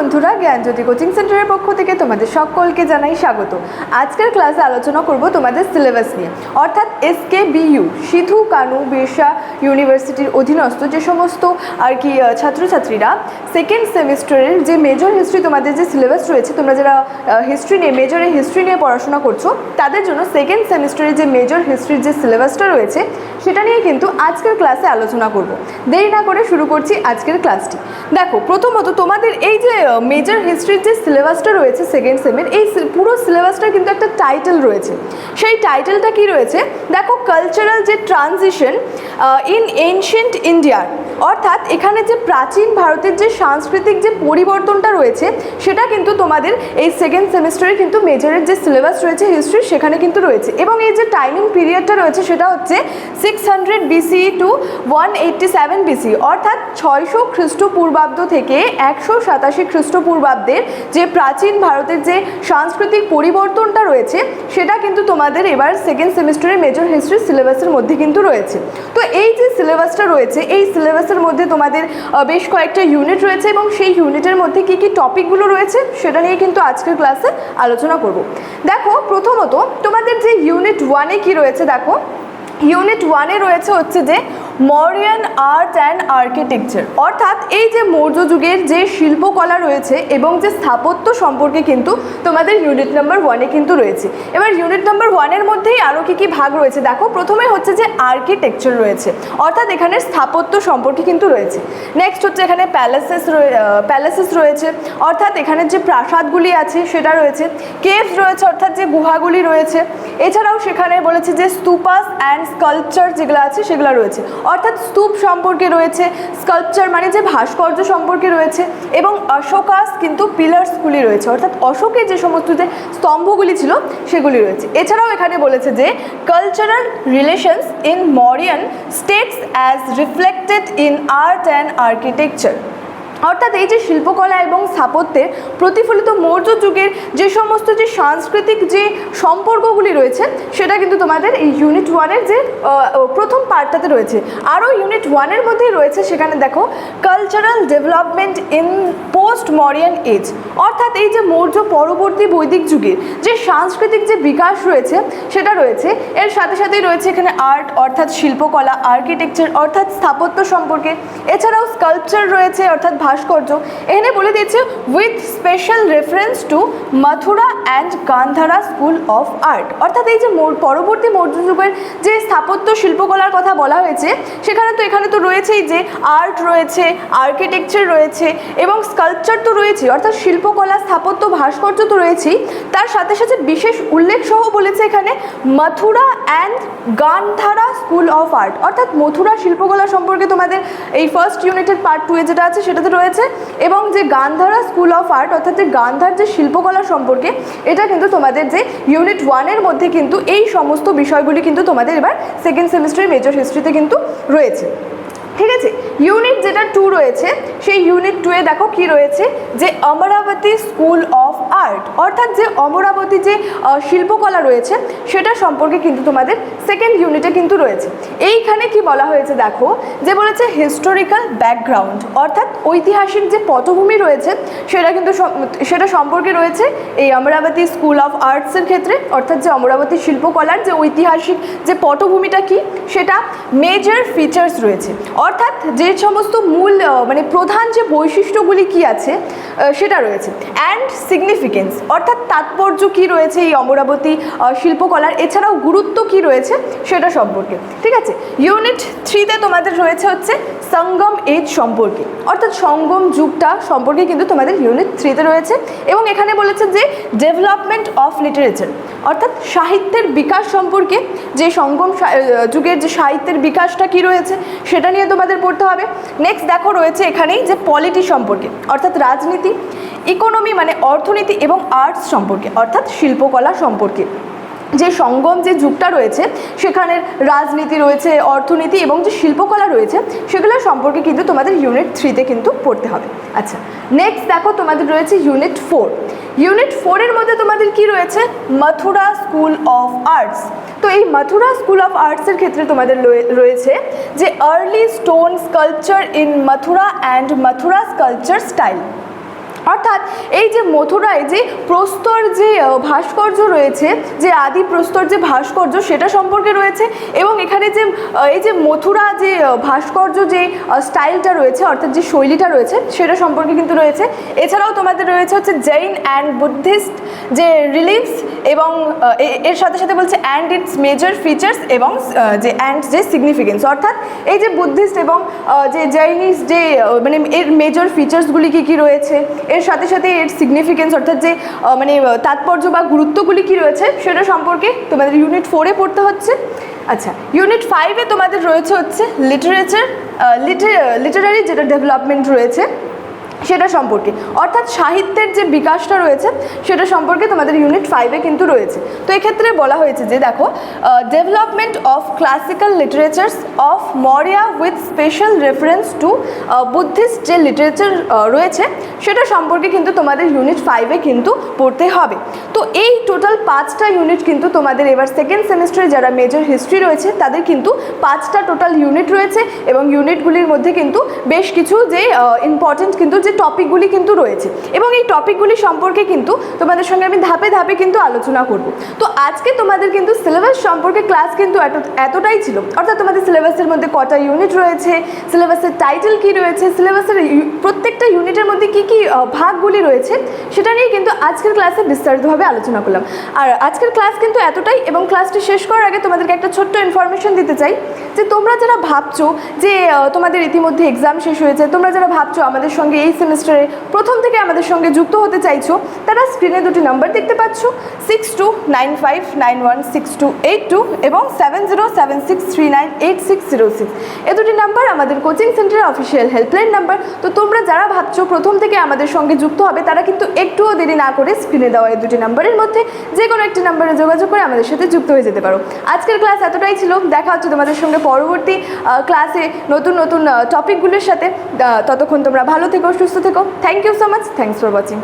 বন্ধুরা, জ্ঞানজ্যোতি কোচিং সেন্টারের পক্ষ থেকে তোমাদের সকলকে জানাই স্বাগত। আজকের ক্লাসে আলোচনা করব তোমাদের সিলেবাস নিয়ে, অর্থাৎ SKBU সিধু কানু বিরসা ইউনিভার্সিটির অধীনস্থ যে সমস্ত আর কি ছাত্রছাত্রীরা সেকেন্ড সেমিস্টারের যে মেজর হিস্ট্রি তোমাদের যে সিলেবাস রয়েছে, তোমরা যারা হিস্ট্রি নিয়ে মেজরে হিস্ট্রি নিয়ে পড়াশোনা করছো তাদের জন্য সেকেন্ড সেমিস্টারের যে মেজর হিস্ট্রির যে সিলেবাসটা রয়েছে সেটা নিয়ে কিন্তু আজকের ক্লাসে আলোচনা করব। দেরি না করে শুরু করছি আজকের ক্লাসটি। দেখো, প্রথমত তোমাদের এই যে মেজর হিস্ট্রির যে সিলেবাসটা রয়েছে সেকেন্ড সেমের, এই পুরো সিলেবাসটার কিন্তু একটা টাইটেল রয়েছে। সেই টাইটেলটা কি রয়েছে দেখো, কালচারাল যে ট্রানজিশন ইন এনশিয়েন্ট ইন্ডিয়ার, অর্থাৎ এখানে যে প্রাচীন ভারতের যে সাংস্কৃতিক যে পরিবর্তনটা রয়েছে সেটা কিন্তু তোমাদের এই সেকেন্ড সেমিস্টারে কিন্তু মেজরের যে সিলেবাস রয়েছে হিস্ট্রি সেখানে কিন্তু রয়েছে। এবং এই যে টাইমিং পিরিয়ডটা রয়েছে সেটা হচ্ছে 600 BCE টু 187 BCE, অর্থাৎ 600 খ্রিস্টপূর্বাব্দ থেকে 187 খ্রিস্টপূর্বাব্দের যে প্রাচীন ভারতের যে সাংস্কৃতিক পরিবর্তনটা রয়েছে সেটা কিন্তু তোমাদের এবার সেকেন্ড সেমিস্টারের মেজর হিস্ট্রি সিলেবাসের মধ্যে কিন্তু রয়েছে। তো এই যে সিলেবাসটা রয়েছে এই সিলেবাসের মধ্যে তোমাদের বেশ কয়েকটা ইউনিট রয়েছে এবং সেই ইউনিটের মধ্যে কী কী টপিকগুলো রয়েছে সেটা নিয়ে কিন্তু আজকের ক্লাসে আলোচনা করব। দেখো, প্রথমত তোমাদের যে ইউনিট 1-এ কী রয়েছে, দেখো ইউনিট 1-এ রয়েছে হচ্ছে যে মৌরিয়ান আর্ট অ্যান্ড আর্কিটেকচার, অর্থাৎ এই যে মৌর্য যুগের যে শিল্পকলা রয়েছে এবং যে স্থাপত্য সম্পর্কে কিন্তু তোমাদের ইউনিট নাম্বার 1-এ কিন্তু রয়েছে। এবার ইউনিট নাম্বার 1-এর মধ্যেই আরও কী কী ভাগ রয়েছে দেখো, প্রথমে হচ্ছে যে আর্কিটেকচার রয়েছে, অর্থাৎ এখানে স্থাপত্য সম্পর্কে কিন্তু রয়েছে। নেক্সট হচ্ছে এখানে প্যালেসেস রয়েছে, অর্থাৎ এখানে যে প্রাসাদগুলি আছে সেটা রয়েছে। কেভস রয়েছে, অর্থাৎ যে গুহাগুলি রয়েছে। এছাড়াও সেখানে বলেছে যে স্তূপাস অ্যান্ড স্কাল্পচার যেগুলো আছে সেগুলো রয়েছে, অর্থাৎ স্তূপ সম্পর্কে রয়েছে, স্কাল্পচার মানে যে ভাস্কর্য সম্পর্কে রয়েছে, এবং অশোকাস কিন্তু পিলার্সগুলি রয়েছে, অর্থাৎ অশোকের যে সমস্ত যে স্তম্ভগুলি ছিল সেগুলি রয়েছে। এছাড়াও এখানে বলেছে যে cultural relations in Mauryan states as reflected in art and architecture, অর্থাৎ এই যে শিল্পকলা এবং স্থাপত্যের প্রতিফলিত মৌর্য যুগের যে সমস্ত যে সাংস্কৃতিক যে সম্পর্কগুলি রয়েছে সেটা কিন্তু তোমাদের এই ইউনিট 1-এর যে প্রথম পার্টটাতে রয়েছে। আরও ইউনিট 1-এর মধ্যেই রয়েছে, সেখানে দেখো cultural development in post Mauryan age, অর্থাৎ এই যে মৌর্য পরবর্তী বৈদিক যুগের যে সাংস্কৃতিক যে বিকাশ রয়েছে সেটা রয়েছে। এর সাথে সাথেই রয়েছে এখানে আর্ট অর্থাৎ শিল্পকলা, আর্কিটেকচার অর্থাৎ স্থাপত্য সম্পর্কে, এছাড়াও স্কাল্পচার রয়েছে অর্থাৎ ভাস্কর্য। এখানে বলে দিয়েছে with special reference two Mathura and Gandhara school of art, অর্থাৎ এই যে পরবর্তী মৌর্য যুগের যে স্থাপত্য শিল্পকলার কথা বলা হয়েছে সেখানে তো এখানে তো রয়েছেই যে আর্ট রয়েছে, আর্কিটেকচার রয়েছে এবং স্কাল্পচার তো রয়েছে, অর্থাৎ শিল্পকলা, স্থাপত্য, ভাস্কর্য তো রয়েছেই। তার সাথে সাথে বিশেষ উল্লেখ সহ বলেছে এখানে Mathura and Gandhara school of art, অর্থাৎ মথুরা শিল্পকলা সম্পর্কে তোমাদের এই ফার্স্ট ইউনিটের পার্ট 2-এ যেটা আছে সেটাতে রয়েছে, এবং যে গান্ধারা স্কুল অফ আর্ট অর্থাৎ যে গান্ধার যে শিল্পকলা সম্পর্কে এটা কিন্তু তোমাদের যে ইউনিট 1-এর মধ্যে কিন্তু এই সমস্ত বিষয়গুলি কিন্তু তোমাদের এবার সেকেন্ড সেমিস্টারের মেজর হিস্ট্রিতে কিন্তু রয়েছে। ঠিক আছে, ইউনিট যেটা 2 রয়েছে সেই ইউনিট 2-এ দেখো কি রয়েছে, যে অমরাবতী স্কুল অফ আর্ট, অর্থাৎ যে অমরাবতী যে শিল্পকলা রয়েছে সেটা সম্পর্কে কিন্তু তোমাদের সেকেন্ড ইউনিটে কিন্তু রয়েছে। এইখানে কি বলা হয়েছে দেখো, যে বলেছে হিস্টোরিক্যাল ব্যাকগ্রাউন্ড, অর্থাৎ ঐতিহাসিক যে পটভূমি রয়েছে সেটা কিন্তু সেটা সম্পর্কে রয়েছে এই অমরাবতী স্কুল অফ আর্টসের ক্ষেত্রে, অর্থাৎ যে অমরাবতী শিল্পকলার যে ঐতিহাসিক যে পটভূমিটা কি সেটা। মেজর ফিচার্স রয়েছে, অর্থাৎ যে সমস্ত মূল মানে প্রধান যে বৈশিষ্ট্যগুলি কি আছে সেটা রয়েছে। অ্যান্ড সিগনিফিকেন্স, অর্থাৎ তাৎপর্য কি রয়েছে এই অমরাবতী শিল্পকলার, এছাড়াও গুরুত্ব কি রয়েছে সেটা সম্পর্কে। ঠিক আছে, ইউনিট 3-তে তোমাদের রয়েছে হচ্ছে সঙ্গম এজ সম্পর্কে, অর্থাৎ সঙ্গম যুগটা সম্পর্কে কিন্তু তোমাদের ইউনিট 3-তে রয়েছে। এবং এখানে বলেছে যে ডেভেলপমেন্ট অফ লিটারেচার, অর্থাৎ সাহিত্যের বিকাশ সম্পর্কে, যে সঙ্গম যুগের যে সাহিত্যের বিকাশটা কি রয়েছে সেটা নিয়ে তোমাদের পড়তে হবে। নেক্সট দেখো রয়েছে এখানেই যে পলিটি সম্পর্কে, অর্থাৎ রাজনীতি, ইকোনমি মানে অর্থনীতি এবং আর্টস সম্পর্কে, অর্থাৎ শিল্পকলা সম্পর্কে। যে সঙ্গম যে যুগটা রয়েছে সেখানে রাজনীতি রয়েছে, অর্থনীতি এবং যে শিল্পকলা রয়েছে সেগুলো সম্পর্কে কিন্তু তোমাদের ইউনিট 3-তে কিন্তু পড়তে হবে। আচ্ছা, নেক্সট দেখো তোমাদের রয়েছে ইউনিট 4। ইউনিট 4-এর মধ্যে তোমাদের কি রয়েছে, মথুরা স্কুল অফ আর্টস। তো এই মথুরা স্কুল অফ আর্টসের ক্ষেত্রে তোমাদের রয়েছে যে early stone sculpture in Mathura and Mathura sculpture style, অর্থাৎ এই যে মথুরায় যে প্রস্তর যে ভাস্কর্য রয়েছে, যে আদি প্রস্তর যে ভাস্কর্য সেটা সম্পর্কে রয়েছে, এবং এখানে যে এই যে মথুরা যে ভাস্কর্য যে স্টাইলটা রয়েছে অর্থাৎ যে শৈলীটা রয়েছে সেটা সম্পর্কে কিন্তু রয়েছে। এছাড়াও তোমাদের রয়েছে হচ্ছে জৈন অ্যান্ড বুদ্ধিস্ট যে রিলিফস, এবং এর সাথে সাথে বলছে অ্যান্ড ইটস মেজর ফিচার্স এবং যে অ্যান্ড যে সিগনিফিকেন্স, অর্থাৎ এই যে বুদ্ধিস্ট এবং যে জৈনিস যে মানে এর মেজর ফিচার্সগুলি কী কী রয়েছে, এর সাথে সাথে এর সিগনিফিকেন্স অর্থাৎ যে মানে তাৎপর্য বা গুরুত্বগুলি কী রয়েছে সেটা সম্পর্কে তোমাদের ইউনিট 4-এ পড়তে হচ্ছে। আচ্ছা, ইউনিট 5-এ তোমাদের রয়েছে হচ্ছে লিটারেচার, লিটারারি যেটা ডেভেলপমেন্ট রয়েছে সেটা সম্পর্কে, অর্থাৎ সাহিত্যের যে বিকাশটা রয়েছে সেটা সম্পর্কে তোমাদের ইউনিট 5-এ কিন্তু রয়েছে। তো এক্ষেত্রে বলা হয়েছে যে দেখো, development of classical literatures of Maurya with special reference to Buddhist যে লিটারেচার রয়েছে সেটা সম্পর্কে কিন্তু তোমাদের ইউনিট 5-এ কিন্তু পড়তে হবে। তো এই টোটাল 5টা ইউনিট কিন্তু তোমাদের এবার সেকেন্ড সেমিস্টারে যারা মেজর হিস্ট্রি রয়েছে তাদের কিন্তু 5টা টোটাল ইউনিট রয়েছে, এবং ইউনিটগুলির মধ্যে কিন্তু বেশ কিছু যে ইম্পর্টেন্ট কিন্তু যে টপিকগুলি কিন্তু রয়েছে, এবং এই টপিকগুলি সম্পর্কে কিন্তু তোমাদের সঙ্গে আমি ধাপে ধাপে কিন্তু আলোচনা করব। তো আজকে তোমাদের কিন্তু সিলেবাস সম্পর্কে ক্লাস কিন্তু এতটাই ছিল, অর্থাৎ তোমাদের সিলেবাসের মধ্যে কটা ইউনিট রয়েছে, সিলেবাসের টাইটেল কী রয়েছে, সিলেবাসের প্রত্যেকটা ইউনিটের মধ্যে কী কী ভাগগুলি রয়েছে সেটা নিয়ে কিন্তু আজকের ক্লাসে বিস্তারিতভাবে আলোচনা করলাম। আর আজকের ক্লাস কিন্তু এতটাই, এবং ক্লাসটি শেষ করার আগে তোমাদেরকে একটা ছোট্ট ইনফরমেশন দিতে চাই যে তোমরা যারা ভাবছো যে তোমাদের ইতিমধ্যে এক্সাম শেষ হয়েছে, তোমরা যারা ভাবছো আমাদের সঙ্গে এই সেমিস্টারে প্রথম থেকে আমাদের সঙ্গে যুক্ত হতে চাইছো, তারা স্ক্রিনে দুটি নাম্বার দেখতে পাচ্ছ, 6295916282 এবং 7076398606। এ দুটি নাম্বার আমাদের কোচিং সেন্টারের অফিসিয়াল হেল্পলাইন নাম্বার। তো তোমরা যারা ভাবছো প্রথম থেকে আমাদের সঙ্গে যুক্ত হবে তারা কিন্তু একটুও দেরি না করে স্ক্রিনে দেওয়া এই দুটি নাম্বারের মধ্যে যে কোনো একটি নাম্বারে যোগাযোগ করে আমাদের সাথে যুক্ত হয়ে যেতে পারো। আজকের ক্লাস এতটাই ছিল, দেখা হচ্ছে তোমাদের সঙ্গে পরবর্তী ক্লাসে নতুন নতুন টপিকগুলোর সাথে। ততক্ষণ তোমরা ভালো থেকো, সুস্থ থেকো। Thank you so much, thanks for watching.